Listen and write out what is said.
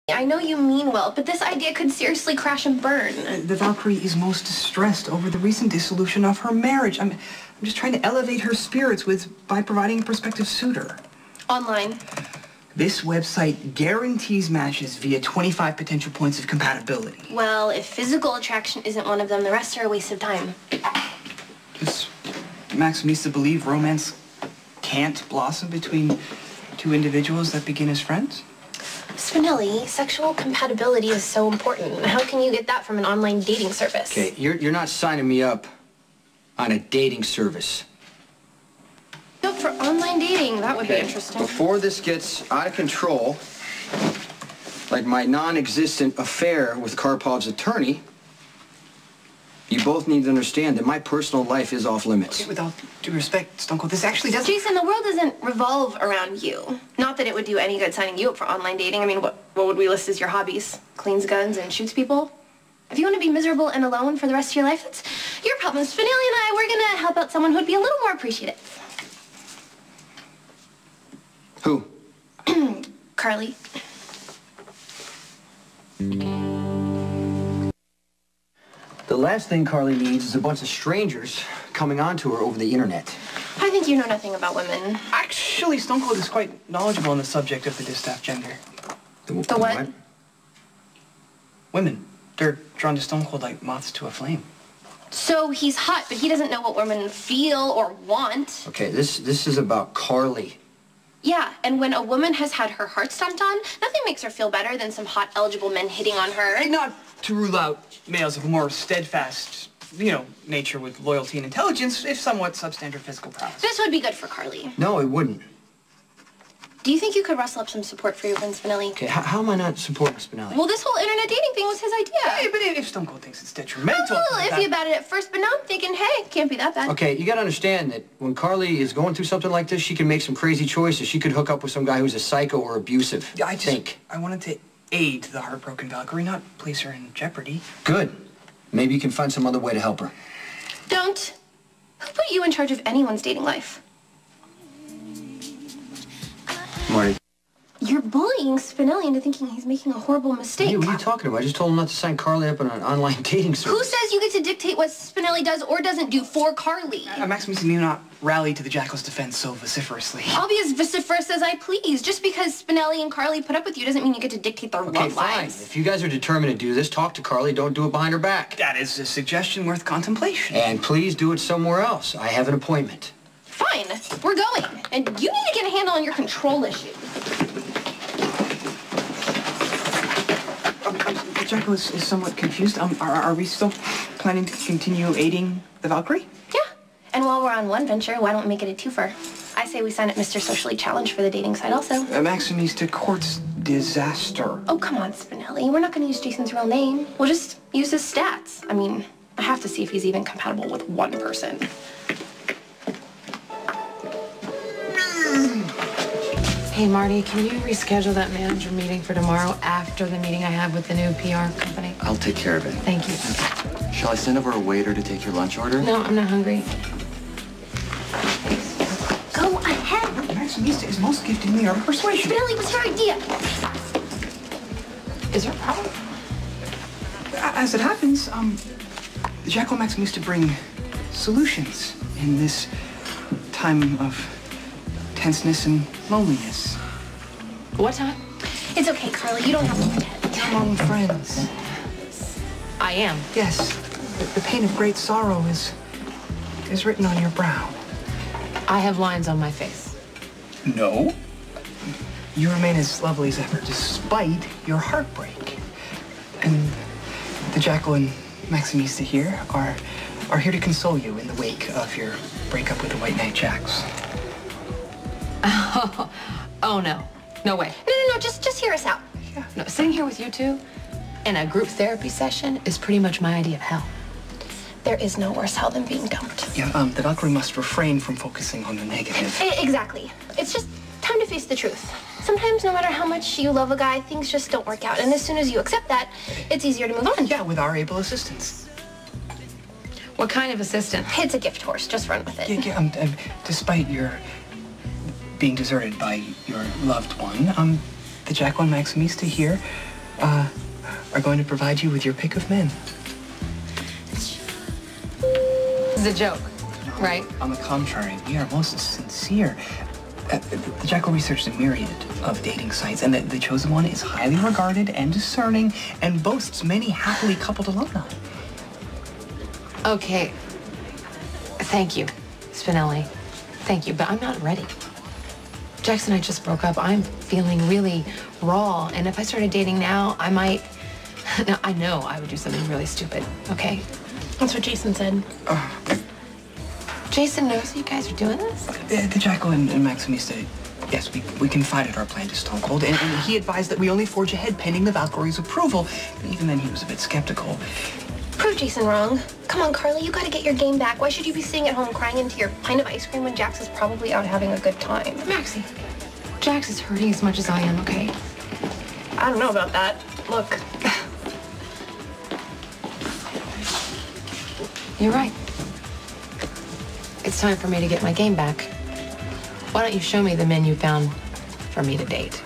I know you mean well, but this idea could seriously crash and burn. The Valkyrie is most distressed over the recent dissolution of her marriage. I'm just trying to elevate her spirits by providing a prospective suitor. Online. This website guarantees matches via 25 potential points of compatibility. Well, if physical attraction isn't one of them, the rest are a waste of time. Does Max Misa believe romance can't blossom between two individuals that begin as friends? Spinelli, sexual compatibility is so important. How can you get that from an online dating service? Okay, you're not signing me up on a dating service. No, for online dating, that would be interesting. Before this gets out of control, like my non-existent affair with Karpov's attorney, you both need to understand that my personal life is off limits. Okay, with all due respect, Stone Cold, this actually doesn't... Jason, the world doesn't revolve around you. Not that it would do any good signing you up for online dating. I mean, what would we list as your hobbies? Cleans guns and shoots people? If you want to be miserable and alone for the rest of your life, that's your problem. Spinelli and I, we're going to help out someone who'd be a little more appreciative. Who? Carly. The last thing Carly needs is a bunch of strangers coming onto her over the internet. I think you know nothing about women. Actually, Stone Cold is quite knowledgeable on the subject of the distaff gender. The what? Women. They're drawn to Stone Cold like moths to a flame. So he's hot, but he doesn't know what women feel or want. Okay, this is about Carly. Yeah, and when a woman has had her heart stomped on, nothing makes her feel better than some hot, eligible men hitting on her. And not to rule out males of a more steadfast, nature with loyalty and intelligence, if somewhat substandard physical prowess. This would be good for Carly. No, it wouldn't. Do you think you could rustle up some support for your friend Spinelli? Okay, how am I not supporting Spinelli? Well, this whole internet dating thing was his idea. Hey, but if Stone Cold thinks it's detrimental... I was a little iffy about it at first, but now I'm thinking, hey, can't be that bad. Okay, you gotta understand that when Carly is going through something like this, she can make some crazy choices. She could hook up with some guy who's a psycho or abusive. I wanted to aid the heartbroken Valkyrie, not place her in jeopardy. Good. Maybe you can find some other way to help her. Don't. Who put you in charge of anyone's dating life? Marty. You're bullying Spinelli into thinking he's making a horrible mistake. Hey, what are you talking about? I just told him not to sign Carly up on an online dating service. Who says you get to dictate what Spinelli does or doesn't do for Carly? Max Misa need not rally to the Jackal's defense so vociferously. I'll be as vociferous as I please. Just because Spinelli and Carly put up with you doesn't mean you get to dictate their love lives. Fine. If you guys are determined to do this, talk to Carly. Don't do it behind her back. That is a suggestion worth contemplation. And please do it somewhere else. I have an appointment. Fine. We're going. And you need to get a handle on your control issues. The Jackal is somewhat confused. Are we still planning to continue aiding the Valkyrie? Yeah. And while we're on one venture, why don't we make it a twofer? I say we sign up Mr. Socially Challenged for the dating side also. Maximista courts disaster. Oh, come on, Spinelli. We're not going to use Jason's real name. We'll just use his stats. I mean, I have to see if he's even compatible with one person. Hey, Marty, can you reschedule that manager meeting for tomorrow after the meeting I have with the new PR company? I'll take care of it. Thank you. Shall I send over a waiter to take your lunch order? No, I'm not hungry. Go ahead. Maximista is most gifted in the art of persuasion. Spinelli, what's your idea? Is there a problem? As it happens, the Jackal and Maximista bring solutions in this time of tenseness and loneliness. What time? It's okay, Carly. You don't have to pretend. You're among friends. I am. Yes. The pain of great sorrow is written on your brow. I have lines on my face. No. You remain as lovely as ever, despite your heartbreak. And the Jackal and Maximista here are here to console you in the wake of your breakup with the White Knight Jacks. Oh, no. No way. No, just hear us out. Yeah. No, sitting here with you two in a group therapy session is pretty much my idea of hell. There is no worse hell than being dumped. Yeah, the Valkyrie must refrain from focusing on the negative. Exactly. It's just time to face the truth. Sometimes, no matter how much you love a guy, things just don't work out. And as soon as you accept that, it's easier to move on. Yeah, with our able assistance. What kind of assistant? It's a gift horse. Just run with it. Yeah, despite your being deserted by your loved one, the Jacqueline Maximista here are going to provide you with your pick of men. This is a joke, right? On the contrary, we are most sincere. The Jackal researched a myriad of dating sites, and the chosen one is highly regarded and discerning and boasts many happily coupled alumni. Okay. Thank you, Spinelli. Thank you, but I'm not ready. Jackson and I just broke up. I'm feeling really raw, and if I started dating now, I might... No, I know I would do something really stupid, okay? That's what Jason said. Jason knows you guys are doing this? The Jackal and Maximista, yes, we confided our plan to Stone Cold, and he advised that we only forge ahead pending the Valkyrie's approval. But even then, he was a bit skeptical. Prove Jason wrong. Come on, Carly, you gotta get your game back. Why should you be sitting at home crying into your pint of ice cream when Jax is probably out having a good time? Maxie, Jax is hurting as much as I am, okay? I don't know about that. Look. You're right. It's time for me to get my game back. Why don't you show me the men you found for me to date?